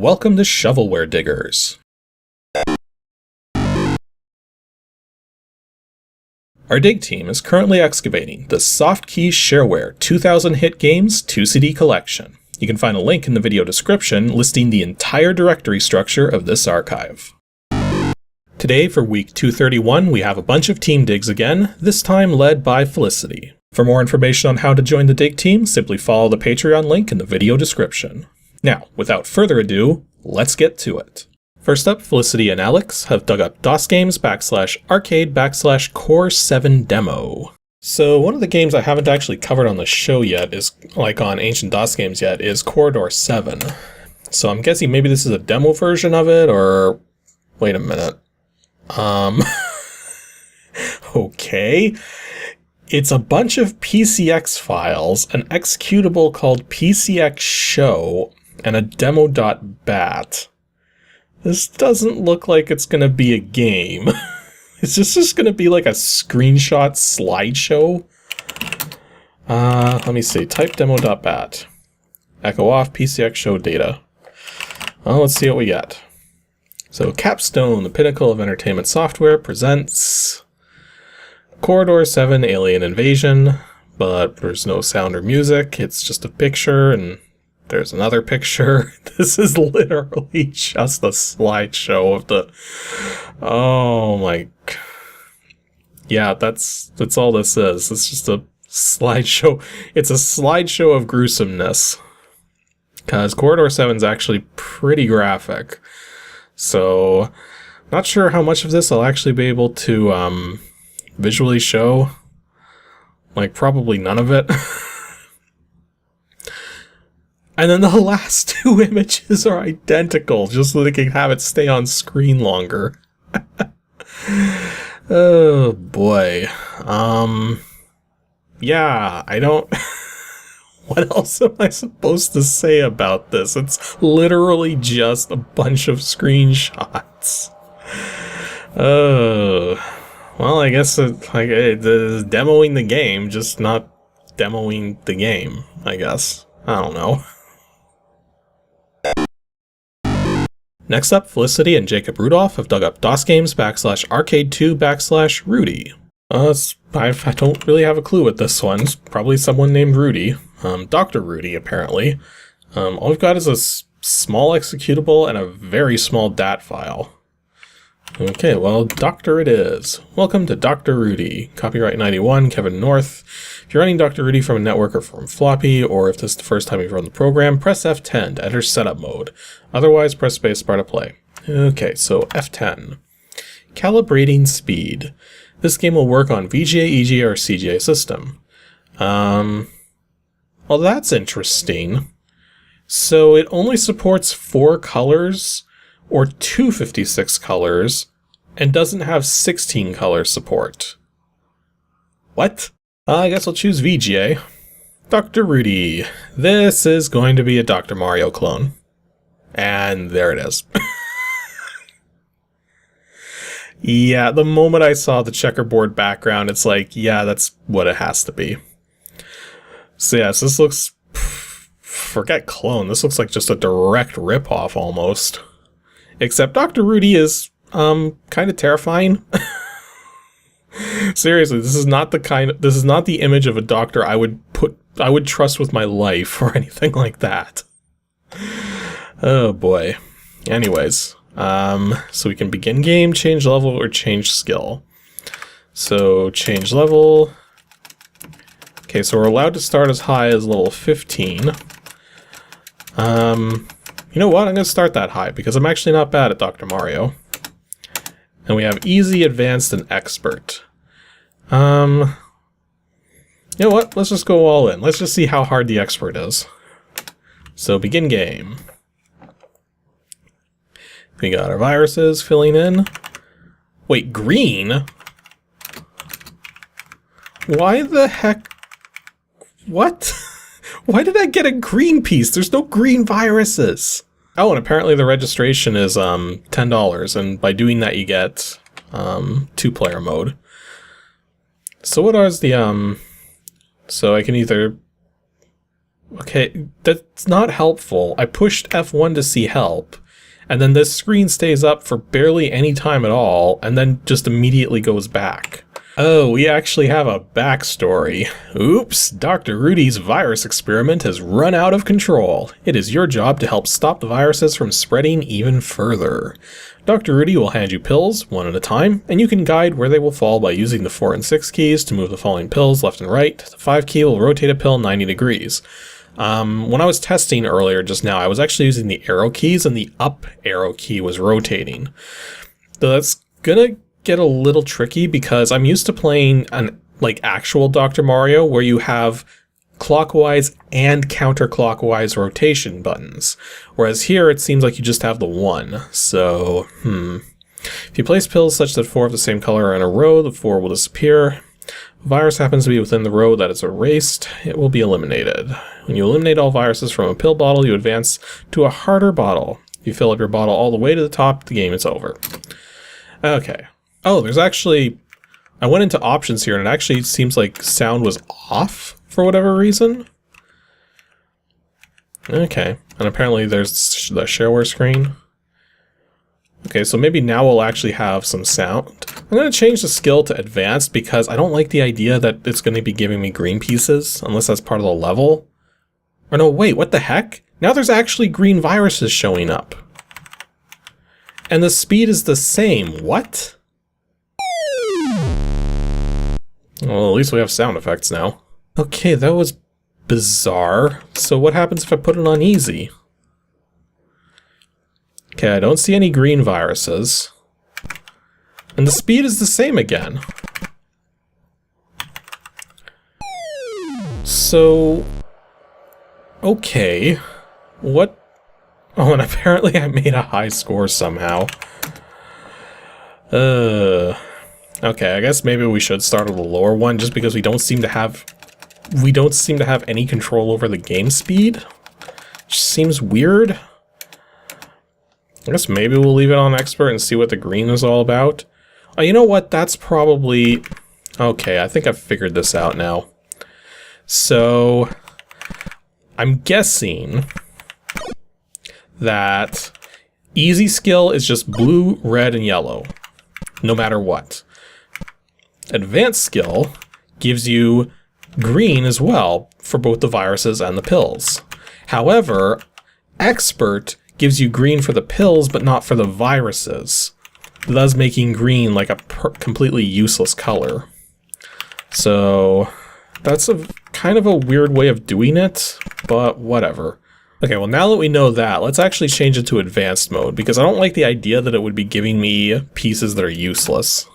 welcome to Shovelware Diggers. Our dig team is currently excavating the Softkey Shareware 2000 hit games 2CD collection. You can find a link in the video description listing the entire directory structure of this archive. Today for week 231 we have a bunch of team digs again, this time led by Felicity. For more information on how to join the dig team, simply follow the Patreon link in the video description. Now, without further ado, let's get to it. First up, Felicity and Alex have dug up DOSGAMES /arcade core 7 demo. So one of the games I haven't actually covered on the show yet is, like on Ancient DOSGAMES yet, is Corridor 7. So I'm guessing maybe this is a demo version of it, or... wait a minute. Okay. It's a bunch of PCX files, an executable called PCX show, and a demo.bat. This doesn't look like it's gonna be a game. Is this just gonna be like a screenshot slideshow? Let me see. Type demo.bat. Echo off PCX show data. Well, let's see what we get. So Capstone, the pinnacle of entertainment software, presents Corridor 7 Alien Invasion, but there's no sound or music. It's just a picture, and there's another picture. This is literally just a slideshow of the... oh my... yeah, that's all this is. It's just a slideshow. It's a slideshow of gruesomeness. Because Corridor 7 is actually pretty graphic. So, not sure how much of this I'll actually be able to visually show. Like, probably none of it. And then the last two images are identical, just so they can have it stay on screen longer. Oh boy. Yeah, I don't... what else am I supposed to say about this? It's literally just a bunch of screenshots. Well, I guess it's demoing the game, just not demoing the game, I guess. I don't know. Next up, Felicity and Jacob Rudolph have dug up DOSGAMES /arcade2 /Rudy. I don't really have a clue with this one. It's probably someone named Rudy. Dr. Rudy, apparently. All we've got is a small executable and a very small DAT file. Okay, well, Doctor it is. Welcome to Dr. Rudy. Copyright 91, Kevin North. If you're running Dr. Rudy from a network or from floppy, or if this is the first time you've run the program, press F10 to enter setup mode. Otherwise, press spacebar to play. Okay, so F10. Calibrating speed. This game will work on VGA, EGA, or CGA system. Well, that's interesting. So it only supports 4 colors, or 256 colors, and doesn't have 16 color support. What? I guess I'll choose VGA. Dr. Rudy. This is going to be a Dr. Mario clone. And there it is. Yeah, the moment I saw the checkerboard background, it's like, yeah, that's what it has to be. So yes, this looks... forget clone, this looks like just a direct ripoff almost. Except Dr. Rudy is, kind of terrifying. Seriously, this is not the image of a doctor I would trust with my life or anything like that. Oh boy. Anyways, so we can begin game, change level, or change skill. So, change level. Okay, so we're allowed to start as high as level 15. You know what? I'm going to start that high, because I'm actually not bad at Dr. Mario. And we have easy, advanced, and expert. You know what? Let's just go all in. Let's just see how hard the expert is. So, begin game. We got our viruses filling in. Wait, green? Why the heck? What? Why did I get a green piece? There's no green viruses. Oh, and apparently the registration is $10, and by doing that you get 2-player mode. So what is the so I can either Okay, that's not helpful. I pushed F1 to see help, and then this screen stays up for barely any time at all, and then just immediately goes back. Oh, we actually have a backstory. Oops, Dr. Rudy's virus experiment has run out of control. It is your job to help stop the viruses from spreading even further. Dr. Rudy will hand you pills, one at a time, and you can guide where they will fall by using the 4 and 6 keys to move the falling pills left and right. The 5 key will rotate a pill 90 degrees. When I was testing earlier just now, I was actually using the arrow keys, and the up arrow key was rotating. So that's gonna get a little tricky because I'm used to playing an actual Dr. Mario where you have clockwise and counterclockwise rotation buttons, whereas here it seems like you just have the one. So if you place pills such that 4 of the same color are in a row, the 4 will disappear. If a virus happens to be within the row that is erased, it will be eliminated. When you eliminate all viruses from a pill bottle, you advance to a harder bottle. If you fill up your bottle all the way to the top, the game is over. Okay. Oh, there's actually... I went into options here, and it actually seems like sound was off for whatever reason. Okay. And apparently there's the Shareware screen. Okay, so maybe now we'll actually have some sound. I'm going to change the skill to advanced because I don't like the idea that it's going to be giving me green pieces, unless that's part of the level. Or no, wait, what the heck? Now there's actually green viruses showing up. And the speed is the same. What? Well, at least we have sound effects now. Okay, that was bizarre. So what happens if I put it on easy? Okay, I don't see any green viruses. And the speed is the same again. So... okay. What? Oh, and apparently I made a high score somehow. Okay, I guess maybe we should start with a lower one, just because we don't seem to have any control over the game speed. Which seems weird. I guess maybe we'll leave it on expert and see what the green is all about. Oh, you know what? That's probably... okay, I think I've figured this out now. So... I'm guessing that easy skill is just blue, red, and yellow, no matter what. Advanced skill gives you green as well for both the viruses and the pills. However, expert gives you green for the pills but not for the viruses, thus making green like a completely useless color. So that's a kind of a weird way of doing it, but whatever. Okay, well now that we know that, let's actually change it to advanced mode, because I don't like the idea that it would be giving me pieces that are useless.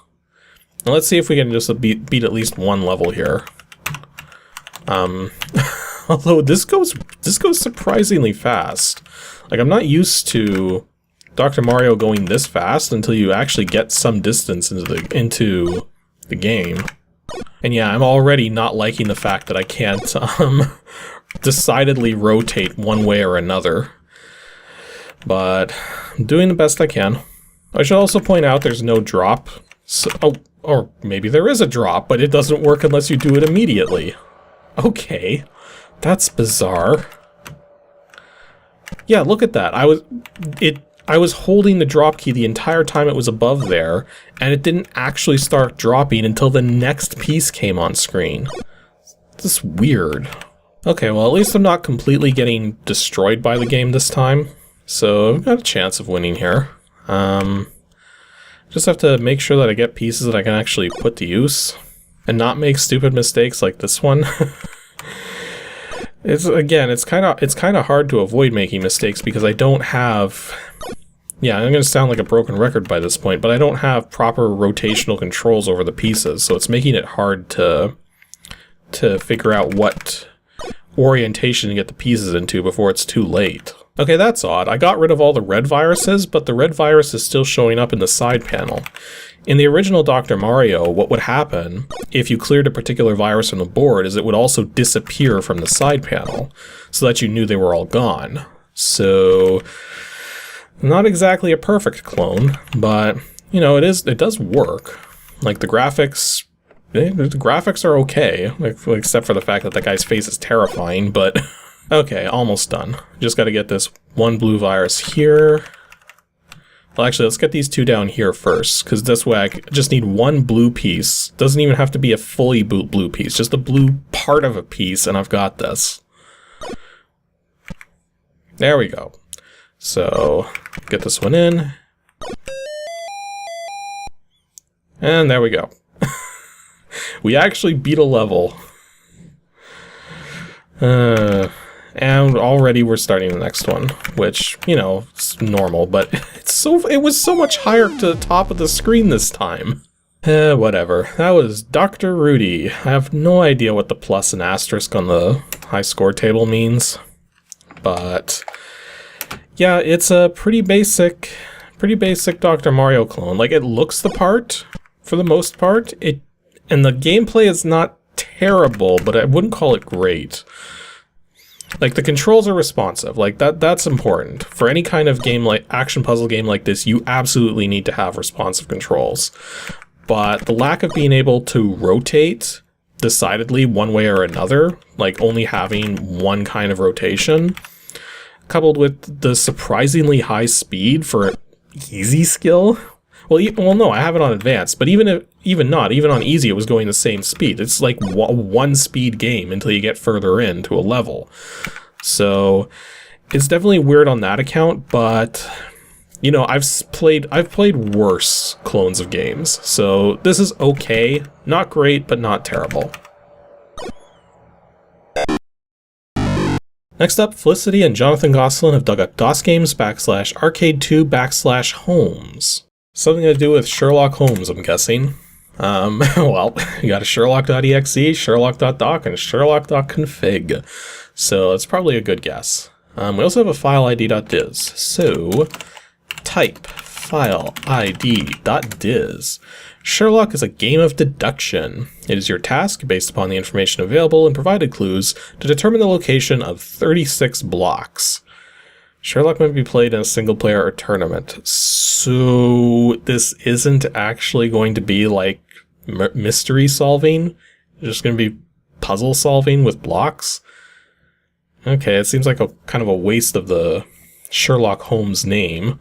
Now let's see if we can just beat at least one level here. Although this goes surprisingly fast. Like, I'm not used to Dr. Mario going this fast until you actually get some distance into the game. And yeah, I'm already not liking the fact that I can't decidedly rotate one way or another. But I'm doing the best I can. I should also point out there's no drop. So, oh, or maybe there is a drop, but it doesn't work unless you do it immediately. Okay, that's bizarre. Yeah, look at that. I was holding the drop key the entire time it was above there, and it didn't actually start dropping until the next piece came on screen. This is weird. Okay, well at least I'm not completely getting destroyed by the game this time, so I've got a chance of winning here. Just have to make sure that I get pieces that I can actually put to use, and not make stupid mistakes like this one. It's kind of hard to avoid making mistakes because I don't have... yeah, I'm going to sound like a broken record by this point, but I don't have proper rotational controls over the pieces, so it's making it hard to figure out what orientation to get the pieces into before it's too late. Okay, that's odd. I got rid of all the red viruses, but the red virus is still showing up in the side panel. In the original Dr. Mario, what would happen if you cleared a particular virus from the board is it would also disappear from the side panel, so that you knew they were all gone. So, not exactly a perfect clone, but, you know, it does work. Like, the graphics are okay, like, except for the fact that the guy's face is terrifying, but Okay, almost done. Just got to get this one blue virus here. Well, actually, let's get these two down here first, because this way I just need one blue piece. Doesn't even have to be a fully blue piece, just a blue part of a piece, and I've got this. There we go. So, get this one in. And there we go. We actually beat a level. And already we're starting the next one, which, you know, it's normal, but it was so much higher to the top of the screen this time. Whatever. That was Dr. Rudy. I have no idea what the plus and asterisk on the high score table means, but yeah, it's a pretty basic Dr. Mario clone. Like, it looks the part for the most part. And the gameplay is not terrible, but I wouldn't call it great. Like, the controls are responsive. Like, that's important. For any kind of game like action puzzle game like this, you absolutely need to have responsive controls. But the lack of being able to rotate decidedly one way or another, like only having one kind of rotation, coupled with the surprisingly high speed for easy skill. Well, no, I have it on advanced, but even on easy, it was going the same speed. It's like one speed game until you get further into a level. So it's definitely weird on that account, but you know, I've played worse clones of games. So this is okay, not great, but not terrible. Next up, Felicity and Jonathan Gosselin have dug up DOSGAMES /arcade2 /HOLMES. Something to do with Sherlock Holmes, I'm guessing. Well, you got a Sherlock.exe, Sherlock.doc, and Sherlock.config. So it's probably a good guess. We also have a file ID.diz. So type file ID.diz. Sherlock is a game of deduction. It is your task, based upon the information available and provided clues, to determine the location of 36 blocks. Sherlock might be played in a single player or tournament. So this isn't actually going to be like mystery solving. It's just going to be puzzle solving with blocks. Okay, it seems like a kind of a waste of the Sherlock Holmes name,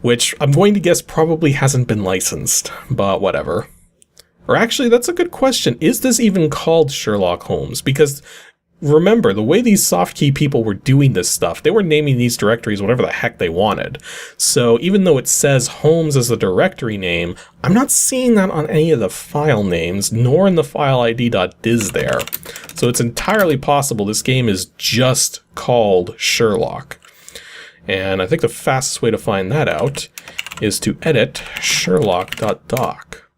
which I'm going to guess probably hasn't been licensed, but whatever. Or actually, that's a good question. Is this even called Sherlock Holmes? Because remember, the way these Softkey people were doing this stuff, they were naming these directories whatever the heck they wanted. So even though it says Holmes as a directory name, I'm not seeing that on any of the file names, nor in the file ID.diz there. So it's entirely possible this game is just called Sherlock. And I think the fastest way to find that out is to edit sherlock.doc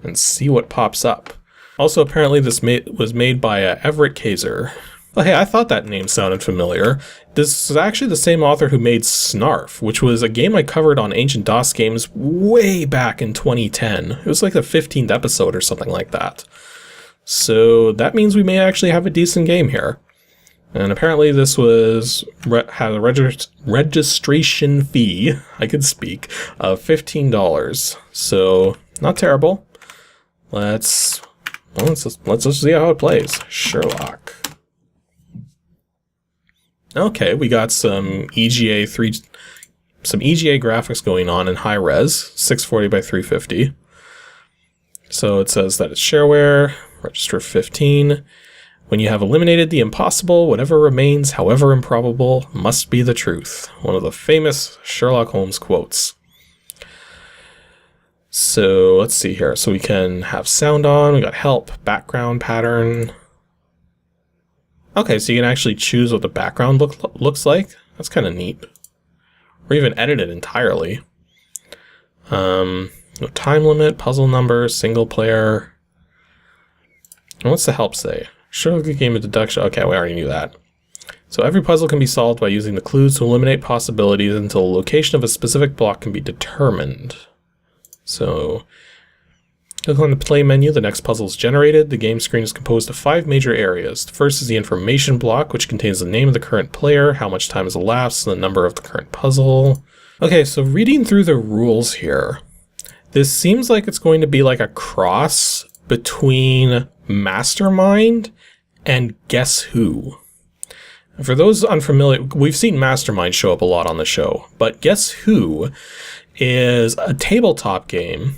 and see what pops up. Also, apparently this was made by Everett Kaiser. Well, hey, I thought that name sounded familiar. This is actually the same author who made Snarf, which was a game I covered on Ancient DOS Games way back in 2010. It was like the 15th episode or something like that. So that means we may actually have a decent game here. And apparently this had a registration fee, I could speak, of $15. So not terrible. Let's just see how it plays. Sherlock. Okay, we got some EGA graphics going on in high res, 640 by 350. So it says that it's Shareware, register 15. When you have eliminated the impossible, whatever remains, however improbable, must be the truth. One of the famous Sherlock Holmes quotes. So let's see here. So we can have sound on, we got help, background pattern. Okay, so you can actually choose what the background looks like. That's kind of neat. Or even edit it entirely. No time limit, puzzle number, single player. And what's the help say? Sherlock game of deduction. Okay, we already knew that. So every puzzle can be solved by using the clues to eliminate possibilities until the location of a specific block can be determined. So click on the play menu, the next puzzle is generated. The game screen is composed of 5 major areas. The first is the information block, which contains the name of the current player, how much time has elapsed, and the number of the current puzzle. Okay, so reading through the rules here, this seems like it's going to be like a cross between Mastermind and Guess Who. For those unfamiliar, we've seen Mastermind show up a lot on the show, but Guess Who is a tabletop game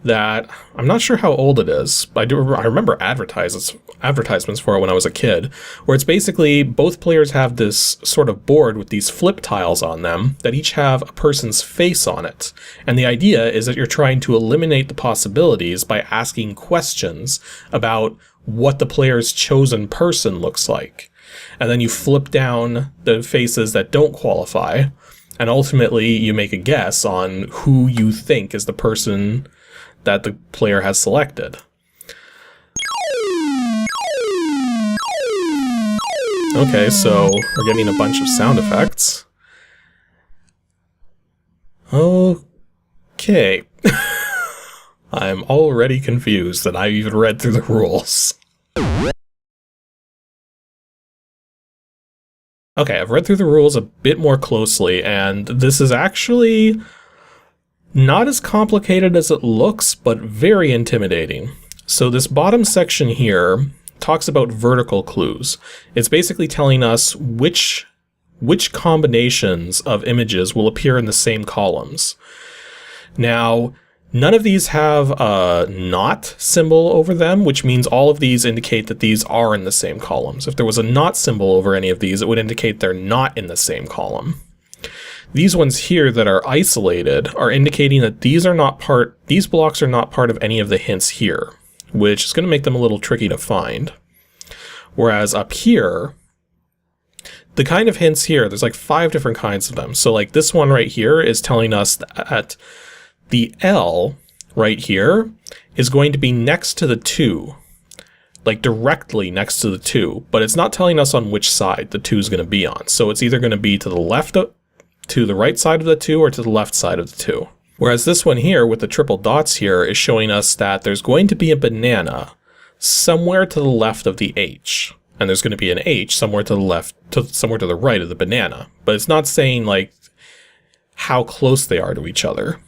that I'm not sure how old it is. I remember advertisements for it when I was a kid, where it's basically both players have this sort of board with these flip tiles on them that each have a person's face on it. And the idea is that you're trying to eliminate the possibilities by asking questions about what the player's chosen person looks like. And then you flip down the faces that don't qualify, and ultimately you make a guess on who you think is the person that the player has selected. Okay, so we're getting a bunch of sound effects. Okay. I'm already confused, and I even read through the rules. Okay, I've read through the rules a bit more closely, and this is actually not as complicated as it looks, but very intimidating. So this bottom section here talks about vertical clues. It's basically telling us which combinations of images will appear in the same columns. Now, none of these have a not symbol over them, which means all of these indicate that these are in the same columns. If there was a not symbol over any of these, it would indicate they're not in the same column. These ones here that are isolated are indicating that these blocks are not part of any of the hints here, which is going to make them a little tricky to find. Whereas up here, the kind of hints here, there's like 5 different kinds of them. So like this one right here is telling us that the L right here is going to be next to the 2, like directly next to the 2, but it's not telling us on which side the 2 is going to be on. So it's either going to be to the right side of the 2 or to the left side of the 2. Whereas this one here with the triple dots here is showing us that there's going to be a banana somewhere to the left of the H, and there's going to be an H somewhere to the left, somewhere to the right of the banana, but it's not saying like how close they are to each other.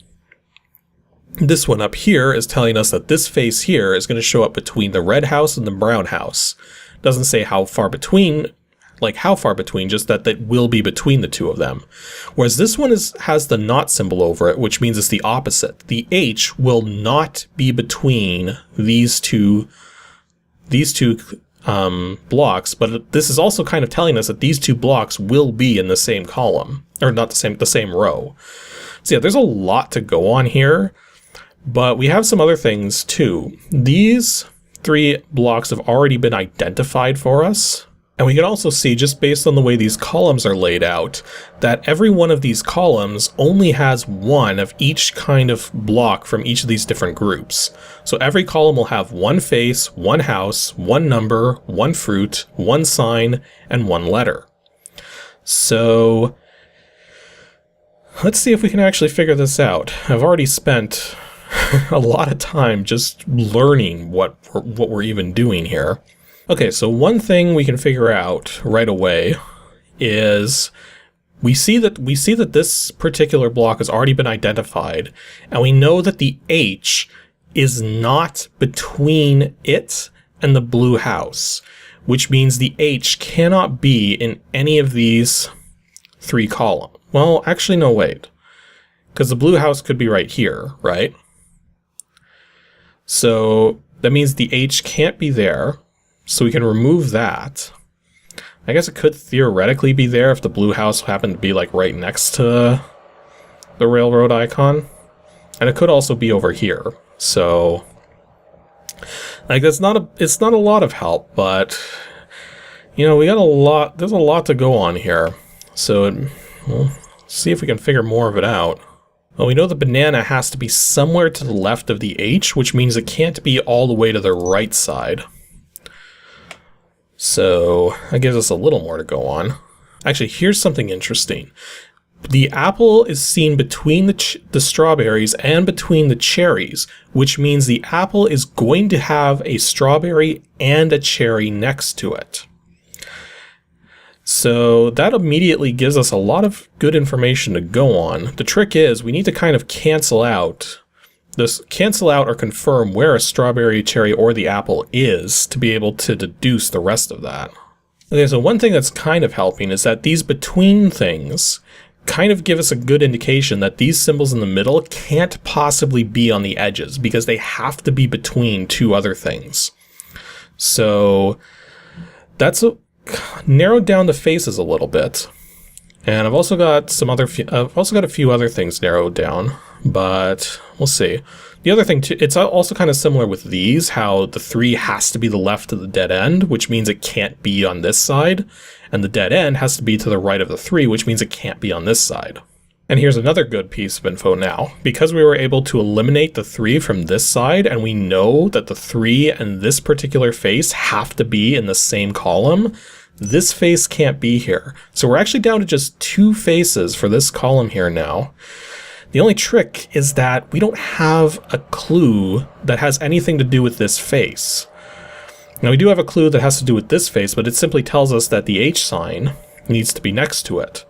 This one up here is telling us that this face here is going to show up between the red house and the brown house. It doesn't say how far between, just that that will be between the two of them. Whereas this one has the not symbol over it, which means it's the opposite. The H will not be between these two blocks, but this is also kind of telling us that these 2 blocks will be in the same column, or not the same row. So yeah, there's a lot to go on here, but we have some other things too. These 3 blocks have already been identified for us. And we can also see, just based on the way these columns are laid out, that every one of these columns only has one of each kind of block from each of these different groups. So every column will have 1 face, 1 house, 1 number, 1 fruit, 1 sign, and 1 letter. So let's see if we can actually figure this out. I've already spent a lot of time just learning what we're even doing here. Okay, so one thing we can figure out right away is we see that this particular block has already been identified, and we know that the H is not between it and the blue house, which means the H cannot be in any of these 3 columns. Well, actually, no, wait, because the blue house could be right here, right? So that means the H can't be there. So we can remove that. I guess it could theoretically be there if the blue house happened to be like right next to the railroad icon. And it could also be over here. So like it's not a lot of help, but you know, there's a lot to go on here. So we'll see if we can figure more of it out. Well, we know the banana has to be somewhere to the left of the H, which means it can't be all the way to the right side. So that gives us a little more to go on. Actually, here's something interesting. The apple is seen between the strawberries and between the cherries, which means the apple is going to have a strawberry and a cherry next to it. So that immediately gives us a lot of good information to go on. The trick is we need to kind of cancel out or confirm where a strawberry, cherry, or the apple is to be able to deduce the rest of that. Okay, so one thing that's kind of helping is that these between things kind of give us a good indication that these symbols in the middle can't possibly be on the edges because they have to be between two other things. So that's narrowed down the faces a little bit. And I've also got a few other things narrowed down, but we'll see. The other thing too, it's also kind of similar with these, how the 3 has to be the left of the dead end, which means it can't be on this side, and the dead end has to be to the right of the 3, which means it can't be on this side. And here's another good piece of info now. Because we were able to eliminate the 3 from this side, and we know that the 3 and this particular face have to be in the same column, this face can't be here. So we're actually down to just 2 faces for this column here now. The only trick is that we don't have a clue that has anything to do with this face. Now we do have a clue that has to do with this face, but it simply tells us that the H sign needs to be next to it.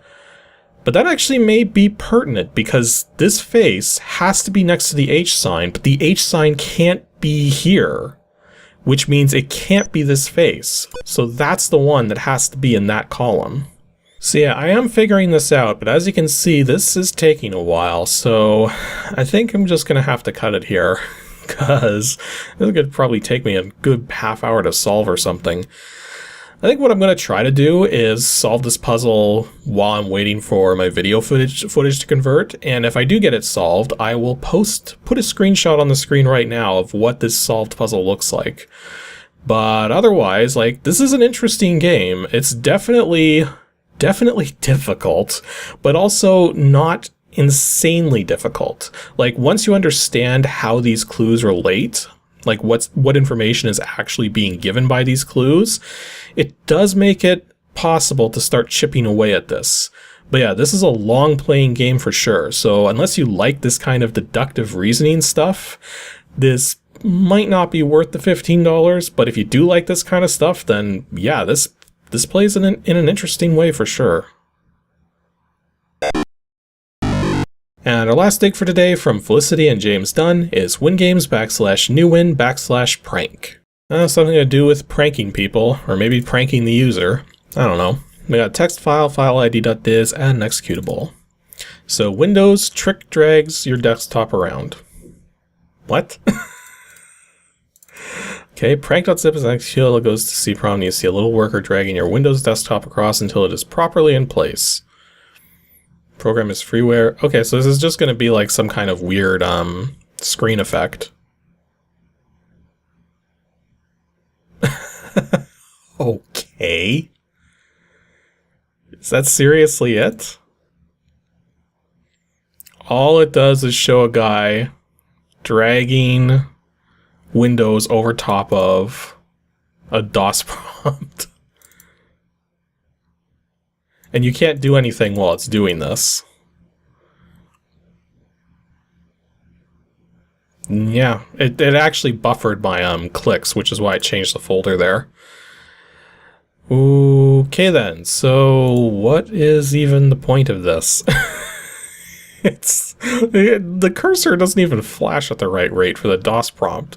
But that actually may be pertinent because this face has to be next to the H sign, but the H sign can't be here, which means it can't be this face. So that's the one that has to be in that column. So yeah, I am figuring this out, but as you can see, this is taking a while, so I think I'm just gonna have to cut it here, because this could probably take me a good half hour to solve or something. I think what I'm gonna try to do is solve this puzzle while I'm waiting for my video footage to convert, and if I do get it solved, I will put a screenshot on the screen right now of what this solved puzzle looks like. But otherwise, like, this is an interesting game. It's definitely difficult, but also not insanely difficult. Like, once you understand how these clues relate, like what information is actually being given by these clues, it does make it possible to start chipping away at this. But yeah, this is a long playing game for sure, so unless you like this kind of deductive reasoning stuff, this might not be worth the $15, but if you do like this kind of stuff, then yeah, this plays in an interesting way for sure. And our last dig for today from Felicity and James Dunn is WINGAMES /NEWWIN /prank. Something to do with pranking people, or maybe pranking the user. I don't know. We got text file, file id.diz, and an executable. So Windows trick drags your desktop around. What? Okay, prank.zip is an executable that goes to cprom, and you see a little worker dragging your Windows desktop across until it is properly in place. Program is freeware. Okay, so this is just going to be like some kind of weird screen effect. Okay. Is that seriously it? All it does is show a guy dragging Windows over top of a DOS prompt. And you can't do anything while it's doing this. Yeah, it actually buffered my clicks, which is why I changed the folder there. Okay then, so what is even the point of this? The cursor doesn't even flash at the right rate for the DOS prompt.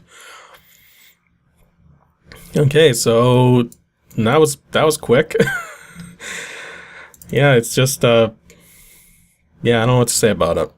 Okay, so that was quick. Yeah, it's just yeah, I don't know what to say about it.